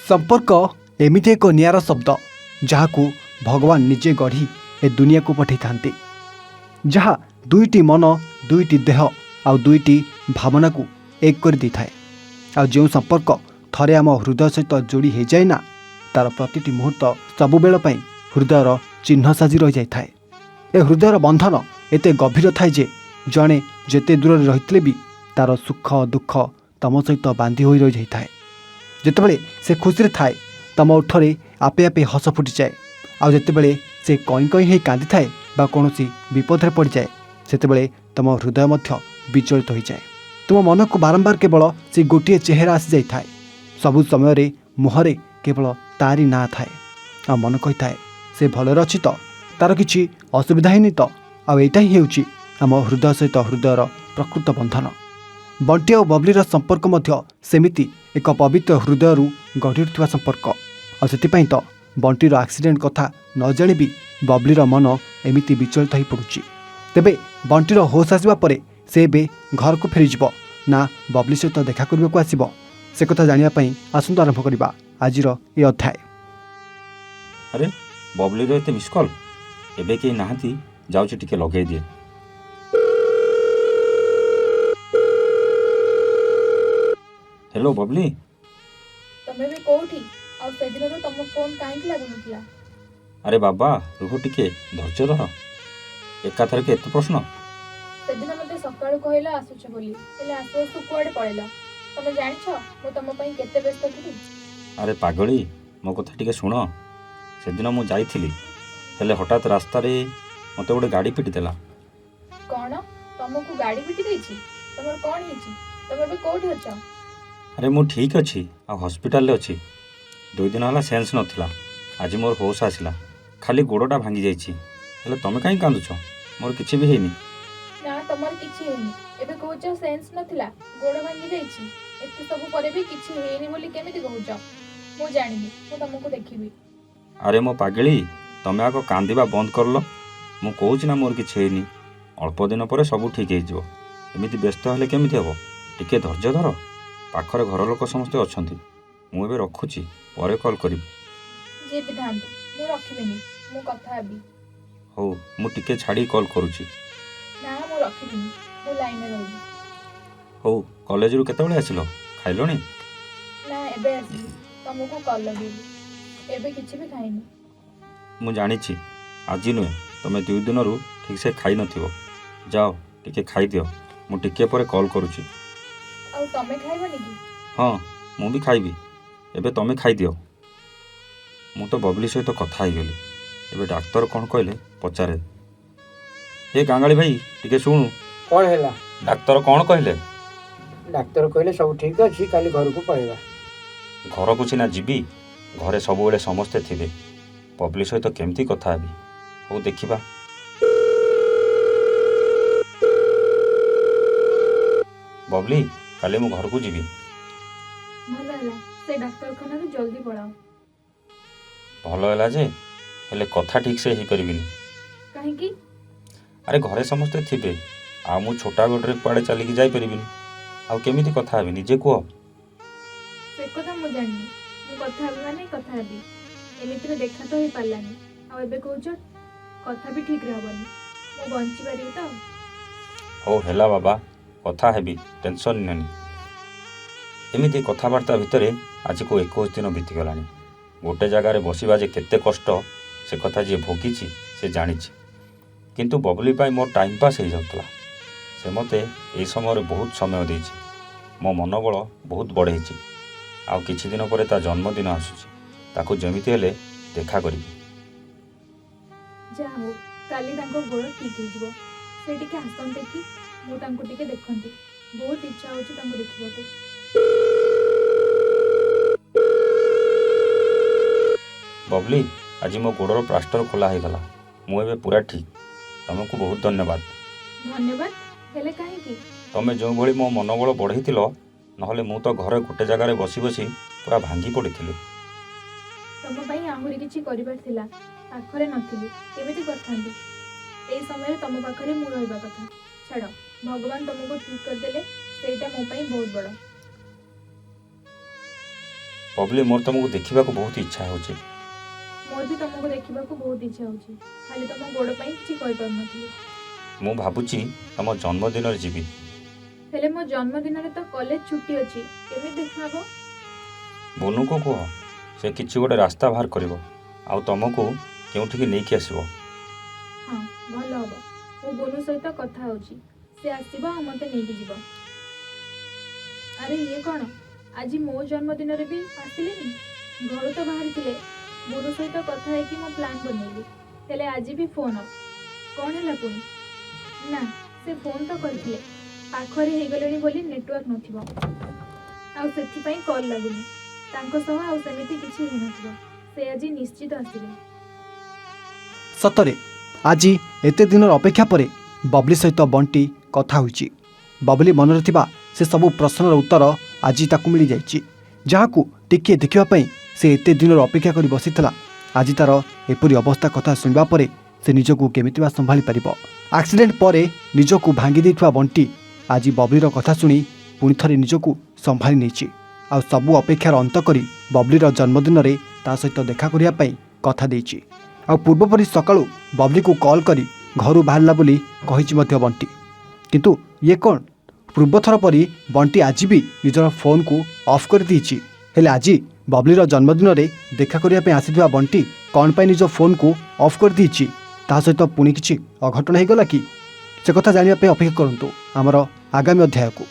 संपर्क एमिति एक नियारा शब्द जहाँ को भगवान निजे गढ़ी ए दुनिया को पठै थांती, जहाँ दुईटी मन दुईटी देह आ दुईटी भावना को एक कर दी थाए। आ जो संपर्क थरे आम हृदय सहित जोड़ी हो जाए ना, तार प्रतिटी मुहूर्त सबु बेल पई हृदयर चिन्ह साजी रही जाए थाए। ए हृदयर बंधन एते गभीर थाए जे जड़े जेते दूर रही भी तार सुख दुख तम सहित बांधी हो रही जाए। जितेबले से खुशी थाए तम ओठरे आपे आपे हस फुटी जाए, आउ जितेबले से कई कई हो कांदी थाए बा कौनसी विपद पड़ जाए सेतेबले तम हृदय मध्य विचलित हो जाए। तुम मन को बारंबार केवल से गोटे चेहरा आसी जाई थाए। सबु समय मुहरे केवल तारी ना थाए आ मन कही थाए से भलरे अछि तो, तार किछि असुविधा ही तो। आ एटा ही हेउछि आम हृदय सहित हृदयर प्रकृत बंधन। बंटी और बबलीर संपर्क मध्य सेमिति एक पवित्र हृदय गढ़ी उठिଥିବା संपर्क। और से तो बंटीर एक्सीडेंट कथा न जाणी भी बबलीर मन एमिति विचलित हो पड़ुछि। तेबे बंटीर होश आसवा परे से बे घर को फेरीजिब ना बबली सहित देखा करने को आसिब, से कथा जानिया आसंतु आरंभ करबा आजिर ए अध्याय। अरे बबलीर एते मिस कॉल एबे के नाहती, जाउछि टिके लगे दिए। हेलो बबली, तमे भी कोठी आ से दिन रो तम फोन काहे लागु नथिला? अरे बाबा रुह टिके धैर्य धर, एकाथर के एत प्रश्न। से दिन मते सकाळु कहला आसुछ बोली, हेले आसु आसु कुआडे पळेला? तमे जानिछ मो तम पई केते व्यस्त थिली। अरे पागली मो कथा टिके सुन। से दिन मु जाइथिली, हेले हठात रास्ता रे मते गोटे गाड़ी पिटी देला। कोन तमको गाड़ी पिटी देछि? तमर कोन हिची? तमे भी कोठी अछ? अरे मु ठीक अच्छी आ हॉस्पिटल रे अच्छी। 2 दिन होला सेंस नथिला, आज मोर होश आसिला, खाली गोड़टा भांगी जाइछि। हेले तमे काई कांदुछ? मोर किछि भी हेनी। ना तमर किछि हेनी, एबे कहउछ सेंस नथिला, गोड़ भांगी जाइछि। एते सब परे भी किछि हेनी बोली केमिति कहउछ? मु जानिबी, मु तमको देखिबी। अरे मो पागली तमे आको कांदिबा बंद करलो। मु कहउछि ना मोर किछि हेनी, अल्प दिन पर सब ठीक हे जिवो। एमिति व्यस्त हेले केमिति हेबो? टिके धैर्य धर, पाखरे घर लोक समस्ते अछंती। मु एबे रखुछि, परे कॉल करिबी। जे विधांतु मु रखिबिनी, मु कथा हेबी। हो मु टिके छाड़ी कॉल करूछि। ना मु रखिबिनी, मु लाइन में रहबी। हो कॉलेज रु केतेबेले आसिलो? खाइलोनी? ना एबे आसी तमको कॉल लगेबी, एबे किछि भी खाइनी। मु जानिछि आज नुहे तमे 2 दिन रु ठीक से खाई नथिबो। जाओ टिके खाई दियो, मु टिके परे कॉल करूछि। आउ तमे खाइबनी की? हाँ मु भी खाइबी, एबे तमे खाई दियो। मु तो बबली सहित कथा ही गली, एबे डाक्टर कौन कहले पचारे। हे कांगाली भाई टिके सुनु। कौन है? डाक्टर कौन कहले? डाक्तर कहले सब ठीक अच्छी, काली घर को पड़ेगा। घर को सिना जीवी, घरे सब बेले समस्ते थिबे। बबली सहित केमती कथा हेबी, हो देखिबा। बबली काले मु घर को जीवी। भलो हला, से डाक्तरखाना रे जल्दी पळाओ। भलो हैला जे, हेले कथा ठीक से ही परिबिनी। काहे की? अरे घरे समस्ते थिबे, आ मु छोटा गोडरे पाड़े चली की जाई परिबिनी। आ केमिति कथा हेबी निजे कुह। से कथा मु जानि, मु कथा हेबी माने कथा हेबी। एमिति देखा तो ही पालानी, आ एबे कहउछ कथा भी ठीक रहबनी। मु बंची पारिबी तो? हो हेला बाबा, कथा हेबी, टेंशन नेनी। एमिति कथबार्ता भितरे आज को 21 दिन बीती गलानी। गोटे जगार बसिबा जे केते कष्ट से कथा जे भोगिछि से जानिछि। किंतु बबली पाई मोर टाइम पास हो जाउतला। से मते ए समय रे बहुत समय देछि। मो मनोबल बहुत बढ़ेछि। आ किछि दिन परे ता जन्मदिन आसुछि, ताको जेमिति हेले देखा करिबी। जाओ काली तांको गोड़ ठीक हो जिवो। से टिके हसंते की मु तांको टिके देखंती। बहुत इच्छा होछि तांको देखिबो। बबली आज मो गोड़र प्लास्टर खोला हो गला, मु एबे पूरा ठीक। तुमको बहुत धन्यवाद। धन्यवाद हेले काहे की? तमे जो भली मो मनोबल बढ़ेइतिलो, नहले मु तो घरे गोटे जगार बसी बसी पूरा भांगी पड़िथिली। तम पई आहुरी किछि करिबार थिला, पाखरे नथिली, केमिति करथांती? एई समय तम पाखरे मु रहबा कथा। छाड़, भगवान तुमको ठीक कर देले, सेटा मो पई बहुत बड़। ବବଲି ମୋର ତୁମକୁ ଦେଖିବାକୁ ବହୁତ ଇଚ୍ଛା ହେଉଛି। ମୋର ବି ତମକୁ ଦେଖିବାକୁ ବହୁତ ଇଚ୍ଛା ହେଉଛି, ଖାଲି ତମ ଗୋଡ଼ ପାଇଁ କିଛି କହିପାରୁନଥିଲି। ମୁଁ ଭାବୁଛି ତମ ଜନ୍ମଦିନରେ ଯିବି। ହେଲେ ମୋ ଜନ୍ମଦିନରେ ତ କଲେଜ ଛୁଟି ଅଛି, କେମିତି ଦେଖା ହବ? ବୁନୁକୁ କୁହ, ସେ କିଛି ଗୋଟେ ରାସ୍ତା ବାହାର କରିବ ଆଉ ତମକୁ କେଉଁଠିକି ନେଇକି ଆସିବ। ହଁ ଭଲ ହବ, ମୁଁ ବୁନୁ ସହିତ କଥା ହେଉଛି, ସେ ଆସିବ ଆଉ ମୋତେ ନେଇକି ଯିବ। ଆରେ ଇଏ କ'ଣ, ଆଜି ମୋ ଜନ୍ମଦିନରେ ବି ଆସିଲେନି? ଘରୁ ତ ବାହାରିଥିଲେ, ବୁନୁ ସହିତ କଥା ହେଇକି ମୁଁ ପ୍ଲାନ୍ ବନେଇଲି, ହେଲେ ଆଜି ବି ଫୋନ୍ ଅଫ୍। କ'ଣ ହେଲା ପୁଣି? ନା, ସେ ଫୋନ୍ ତ କରିଥିଲେ, ପାଖରେ ହେଇଗଲେଣି ବୋଲି ନେଟୱାର୍କ ନଥିବ, ଆଉ ସେଥିପାଇଁ କଲ୍ ଲାଗୁନି। ତାଙ୍କ ସହ ଆଉ ସେମିତି କିଛି ହେଇନଥିବ, ସେ ଆଜି ନିଶ୍ଚିତ ଆସିବେ। ସତରେ ଆଜି ଏତେ ଦିନର ଅପେକ୍ଷା ପରେ ବବଲି ସହିତ ବଣ୍ଟି କଥା ହୋଇଛି। ବବଲି ମନରେ ଥିବା ସେ ସବୁ ପ୍ରଶ୍ନର ଉତ୍ତର ଆଜି ତାକୁ ମିଳିଯାଇଛି, ଯାହାକୁ ଟିକିଏ ଦେଖିବା ପାଇଁ ସେ ଏତେ ଦିନର ଅପେକ୍ଷା କରି ବସିଥିଲା। ଆଜି ତାର ଏପରି ଅବସ୍ଥା କଥା ଶୁଣିବା ପରେ ସେ ନିଜକୁ କେମିତି ବା ସମ୍ଭାଳି ପାରିବ? ଆକ୍ସିଡେଣ୍ଟ ପରେ ନିଜକୁ ଭାଙ୍ଗି ଦେଇଥିବା ବଣ୍ଟି ଆଜି ବବଲିର କଥା ଶୁଣି ପୁଣି ଥରେ ନିଜକୁ ସମ୍ଭାଳି ନେଇଛି, ଆଉ ସବୁ ଅପେକ୍ଷାର ଅନ୍ତ କରି ବବଲିର ଜନ୍ମଦିନରେ ତା ସହିତ ଦେଖା କରିବା ପାଇଁ କଥା ଦେଇଛି। ଆଉ ପୂର୍ବପରି ସକାଳୁ ବବଲିକୁ କଲ୍ କରି ଘରୁ ବାହାରିଲା ବୋଲି କହିଛି ମଧ୍ୟ ବଣ୍ଟି। କିନ୍ତୁ ଇଏ କ'ଣ, ପୂର୍ବଥର ପରି ବଣ୍ଟି ଆଜି ବି ନିଜର ଫୋନ୍କୁ ଅଫ୍ କରିଦେଇଛି। ହେଲେ ଆଜି ବବଲିର ଜନ୍ମଦିନରେ ଦେଖା କରିବା ପାଇଁ ଆସିଥିବା ବଣ୍ଟି କ'ଣ ପାଇଁ ନିଜ ଫୋନ୍କୁ ଅଫ୍ କରିଦେଇଛି? ତା ସହିତ ପୁଣି କିଛି ଅଘଟଣ ହେଇଗଲା କି? ସେ କଥା ଜାଣିବା ପାଇଁ ଅପେକ୍ଷା କରନ୍ତୁ ଆମର ଆଗାମୀ ଅଧ୍ୟାୟକୁ।